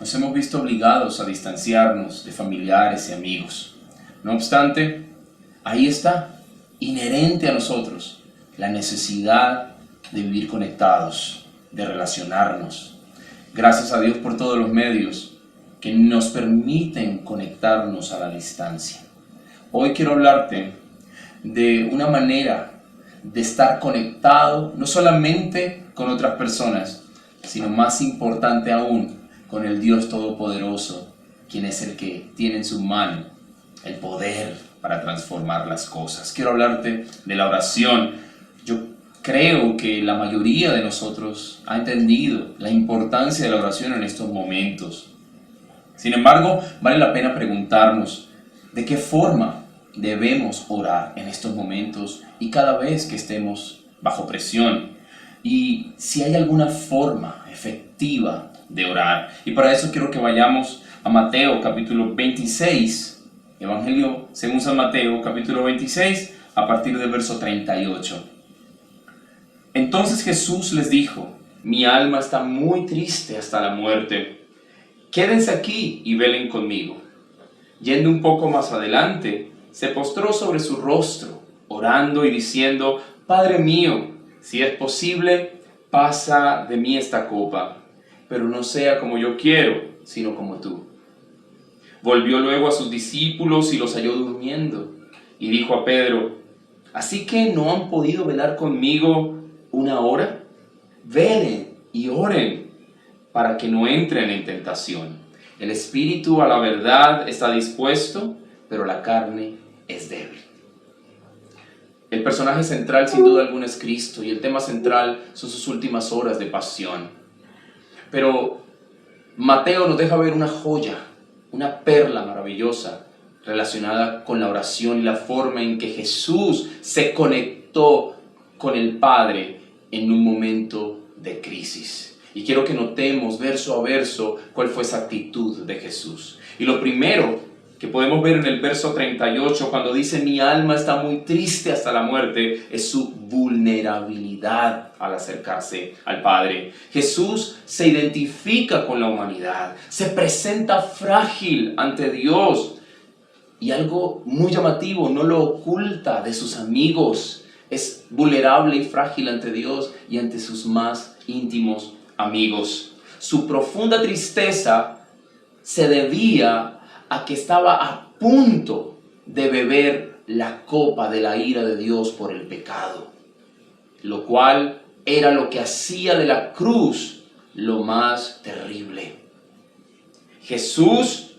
nos hemos visto obligados a distanciarnos de familiares y amigos. No obstante, ahí está, inherente a nosotros, la necesidad de vivir conectados, de relacionarnos. Gracias a Dios por todos los medios que nos permiten conectarnos a la distancia. Hoy quiero hablarte de una manera de estar conectado, no solamente con otras personas, sino más importante aún, con el Dios Todopoderoso, quien es el que tiene en su mano el poder para transformar las cosas. Quiero hablarte de la oración. Yo creo que la mayoría de nosotros ha entendido la importancia de la oración en estos momentos. Sin embargo, vale la pena preguntarnos de qué forma debemos orar en estos momentos y cada vez que estemos bajo presión. Y si hay alguna forma efectiva de orar. Y para eso quiero que vayamos a Mateo capítulo 26, Evangelio según San Mateo capítulo 26, a partir del verso 38. Entonces Jesús les dijo: mi alma está muy triste hasta la muerte. Quédense aquí y velen conmigo. Yendo un poco más adelante, se postró sobre su rostro, orando y diciendo: Padre mío, si es posible, pasa de mí esta copa, pero no sea como yo quiero, sino como tú. Volvió luego a sus discípulos y los halló durmiendo, y dijo a Pedro: ¿así que no han podido velar conmigo una hora? Velen y oren, para que no entren en tentación. El espíritu a la verdad está dispuesto, pero la carne es débil. El personaje central sin duda alguna es Cristo, y el tema central son sus últimas horas de pasión. Pero Mateo nos deja ver una joya, una perla maravillosa relacionada con la oración y la forma en que Jesús se conectó con el Padre en un momento de crisis. Y quiero que notemos verso a verso cuál fue esa actitud de Jesús. Y lo primero que podemos ver en el verso 38, cuando dice: mi alma está muy triste hasta la muerte, es su vulnerabilidad al acercarse al Padre. Jesús se identifica con la humanidad, se presenta frágil ante Dios, y algo muy llamativo, no lo oculta de sus amigos. Es vulnerable y frágil ante Dios y ante sus más íntimos amigos. Su profunda tristeza se debía a que estaba a punto de beber la copa de la ira de Dios por el pecado, lo cual era lo que hacía de la cruz lo más terrible. Jesús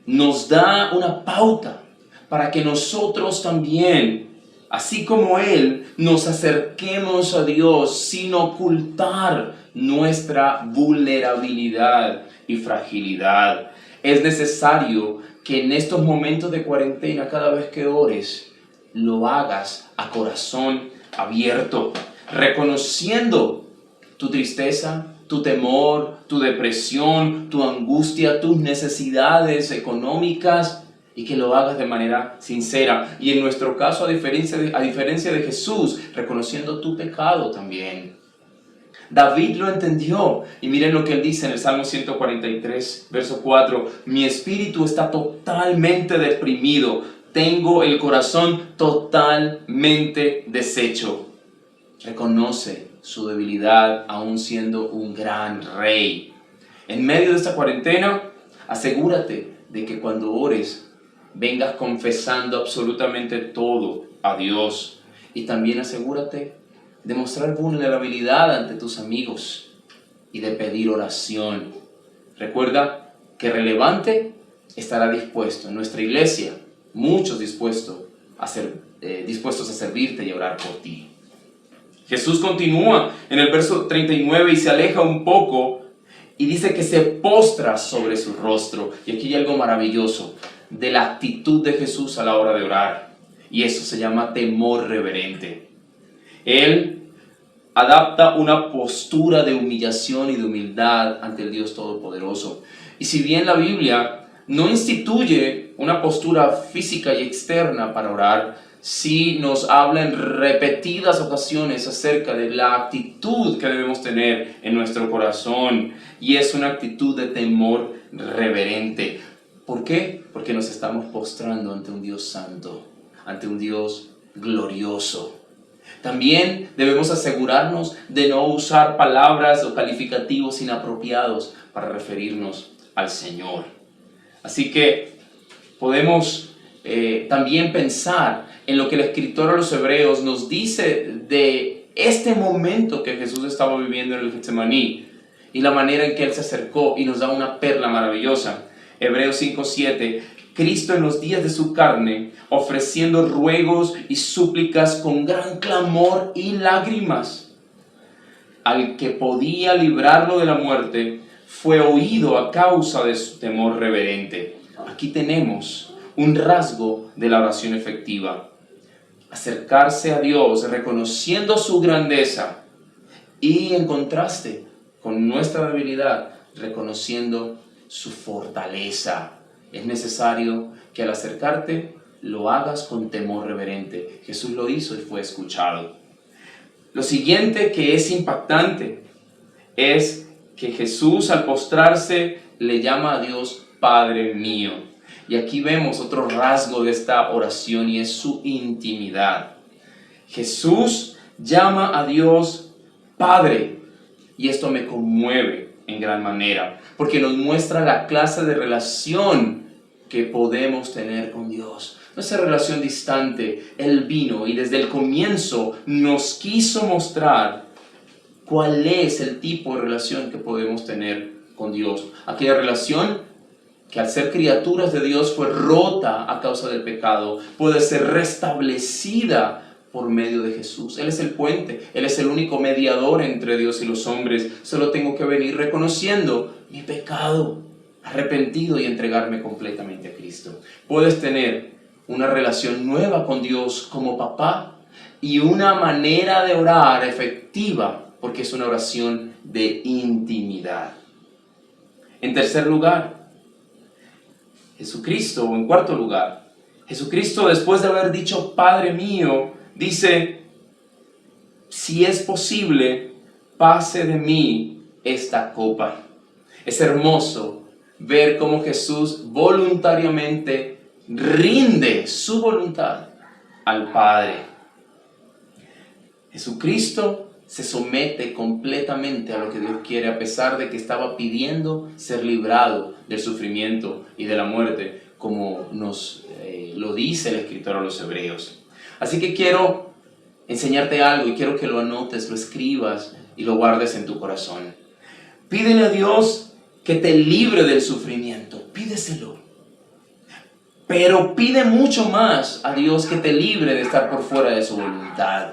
nos da una pauta para que nosotros también, así como Él, nos acerquemos a Dios sin ocultar nuestra vulnerabilidad y fragilidad. Es necesario que en estos momentos de cuarentena, cada vez que ores, lo hagas a corazón abierto, reconociendo tu tristeza, tu temor, tu depresión, tu angustia, tus necesidades económicas, y que lo hagas de manera sincera. Y en nuestro caso, a diferencia de Jesús, reconociendo tu pecado también. David lo entendió, y miren lo que él dice en el Salmo 143, verso 4: mi espíritu está totalmente deprimido, tengo el corazón totalmente deshecho. Reconoce su debilidad aún siendo un gran rey. En medio de esta cuarentena, asegúrate de que cuando ores, vengas confesando absolutamente todo a Dios. Y también asegúrate de mostrar vulnerabilidad ante tus amigos y de pedir oración. Recuerda que Relevante estará dispuesto, en nuestra iglesia, muchos dispuestos a servirte y a orar por ti. Jesús continúa en el verso 39 y se aleja un poco y dice que se postra sobre su rostro. Y aquí hay algo maravilloso de la actitud de Jesús a la hora de orar, y eso se llama temor reverente. Él adapta una postura de humillación y de humildad ante el Dios Todopoderoso. Y si bien la Biblia no instituye una postura física y externa para orar, sí nos habla en repetidas ocasiones acerca de la actitud que debemos tener en nuestro corazón, y es una actitud de temor reverente. ¿Por qué? Porque nos estamos postrando ante un Dios santo, ante un Dios glorioso. También debemos asegurarnos de no usar palabras o calificativos inapropiados para referirnos al Señor. Así que podemos también pensar en lo que el escritor a los Hebreos nos dice de este momento que Jesús estaba viviendo en el Getsemaní y la manera en que Él se acercó y nos da una perla maravillosa. Hebreos 5:7, Cristo en los días de su carne, ofreciendo ruegos y súplicas con gran clamor y lágrimas, al que podía librarlo de la muerte, fue oído a causa de su temor reverente. Aquí tenemos un rasgo de la oración efectiva: acercarse a Dios reconociendo su grandeza y, en contraste con nuestra debilidad, reconociendo su fortaleza. Es necesario que al acercarte lo hagas con temor reverente. Jesús lo hizo y fue escuchado. Lo siguiente que es impactante es que Jesús, al postrarse, le llama a Dios Padre mío. Y aquí vemos otro rasgo de esta oración, y es su intimidad. Jesús llama a Dios Padre, y esto me conmueve en gran manera, porque nos muestra la clase de relación que podemos tener con Dios. No es una relación distante. Él vino y desde el comienzo nos quiso mostrar cuál es el tipo de relación que podemos tener con Dios. Aquella relación que, al ser criaturas de Dios, fue rota a causa del pecado, puede ser restablecida por medio de Jesús. Él es el puente, Él es el único mediador entre Dios y los hombres. Solo tengo que venir reconociendo mi pecado, arrepentido, y entregarme completamente a Cristo. Puedes tener una relación nueva con Dios como papá y una manera de orar efectiva, porque es una oración de intimidad. En tercer lugar, Jesucristo, o en cuarto lugar, Jesucristo, después de haber dicho Padre mío, dice: si es posible, pase de mí esta copa. Es hermoso ver cómo Jesús voluntariamente rinde su voluntad al Padre. Jesucristo se somete completamente a lo que Dios quiere, a pesar de que estaba pidiendo ser librado del sufrimiento y de la muerte, como nos lo dice el escritor a los Hebreos. Así que quiero enseñarte algo, y quiero que lo anotes, lo escribas y lo guardes en tu corazón. Pídele a Dios que te libre del sufrimiento, pídeselo. Pero pide mucho más a Dios que te libre de estar por fuera de su voluntad.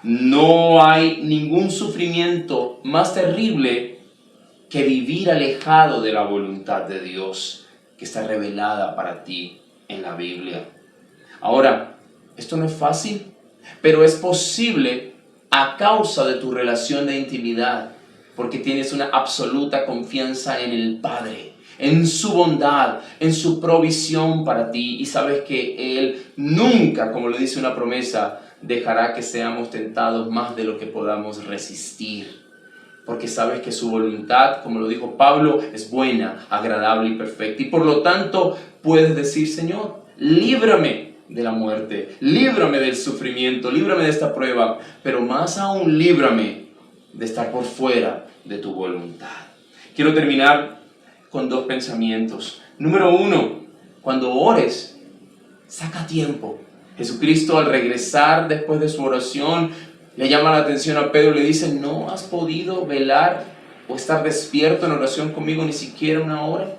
No hay ningún sufrimiento más terrible que vivir alejado de la voluntad de Dios, que está revelada para ti en la Biblia. Ahora, esto no es fácil, pero es posible a causa de tu relación de intimidad, porque tienes una absoluta confianza en el Padre, en su bondad, en su provisión para ti, y sabes que Él nunca, como le dice una promesa, dejará que seamos tentados más de lo que podamos resistir, porque sabes que su voluntad, como lo dijo Pablo, es buena, agradable y perfecta, y por lo tanto puedes decir: Señor, líbrame de la muerte, líbrame del sufrimiento, líbrame de esta prueba, pero más aún líbrame de estar por fuera de tu voluntad. Quiero terminar con dos pensamientos. Número uno, cuando ores, saca tiempo. Jesucristo, al regresar después de su oración, le llama la atención a Pedro y le dice: ¿no has podido velar o estar despierto en oración conmigo ni siquiera una hora?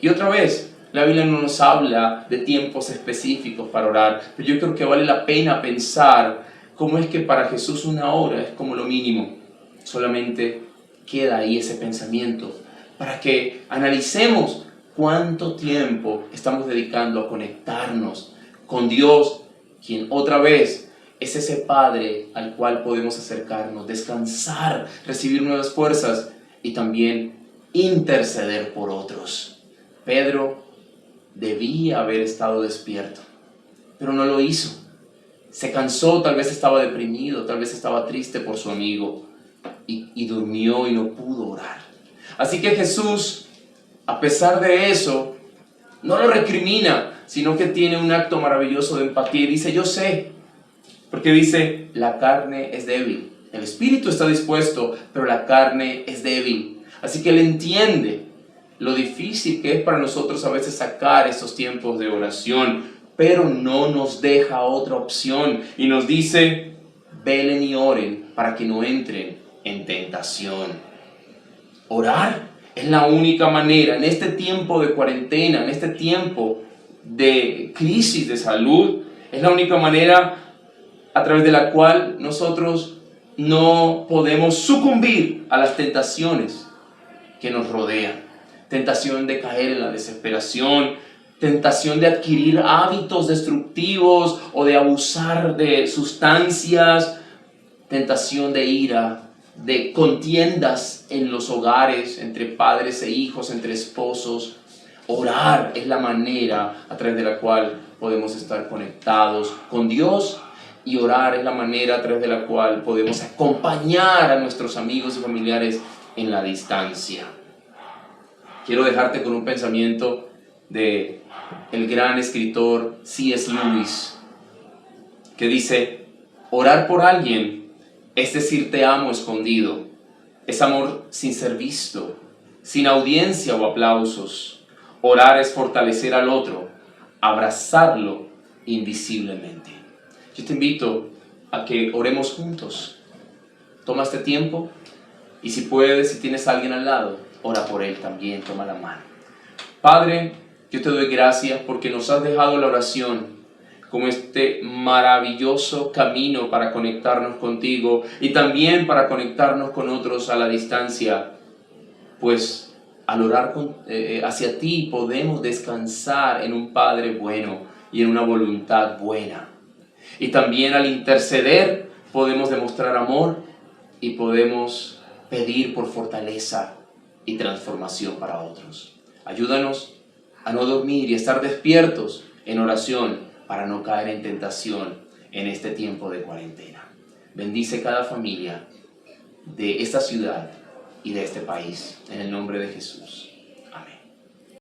Y otra vez, la Biblia no nos habla de tiempos específicos para orar, pero yo creo que vale la pena pensar cómo es que para Jesús una hora es como lo mínimo. Solamente queda ahí ese pensamiento para que analicemos cuánto tiempo estamos dedicando a conectarnos con Dios, quien otra vez es ese Padre al cual podemos acercarnos, descansar, recibir nuevas fuerzas y también interceder por otros. Pedro debía haber estado despierto, pero no lo hizo. se cansó, tal vez estaba deprimido, tal vez estaba triste por su amigo y durmió y no pudo orar. Así que Jesús, a pesar de eso, no lo recrimina, sino que tiene un acto maravilloso de empatía y dice, yo sé, porque dice, la carne es débil, el espíritu está dispuesto, pero la carne es débil. Así que Él entiende lo difícil que es para nosotros a veces sacar estos tiempos de oración, pero no nos deja otra opción y nos dice, velen y oren para que no entren en tentación. Orar es la única manera en este tiempo de cuarentena, en este tiempo de crisis de salud, es la única manera a través de la cual nosotros no podemos sucumbir a las tentaciones que nos rodean. Tentación de caer en la desesperación, tentación de adquirir hábitos destructivos o de abusar de sustancias, tentación de ira, de contiendas en los hogares, entre padres e hijos, entre esposos. Orar es la manera a través de la cual podemos estar conectados con Dios, y orar es la manera a través de la cual podemos acompañar a nuestros amigos y familiares en la distancia. Quiero dejarte con un pensamiento de el gran escritor C.S. Lewis, que dice, orar por alguien es decir te amo escondido, es amor sin ser visto, sin audiencia o aplausos. Orar es fortalecer al otro, abrazarlo invisiblemente. Yo te invito a que oremos juntos. Toma este tiempo y si puedes, si tienes a alguien al lado, ora por él también, toma la mano. Padre, yo te doy gracias porque nos has dejado la oración como este maravilloso camino para conectarnos contigo y también para conectarnos con otros a la distancia, pues al orar hacia ti podemos descansar en un Padre bueno y en una voluntad buena. Y también al interceder podemos demostrar amor y podemos pedir por fortaleza y transformación para otros. Ayúdanos a no dormir y a estar despiertos en oración para no caer en tentación en este tiempo de cuarentena. Bendice cada familia de esta ciudad y de este país, en el nombre de Jesús.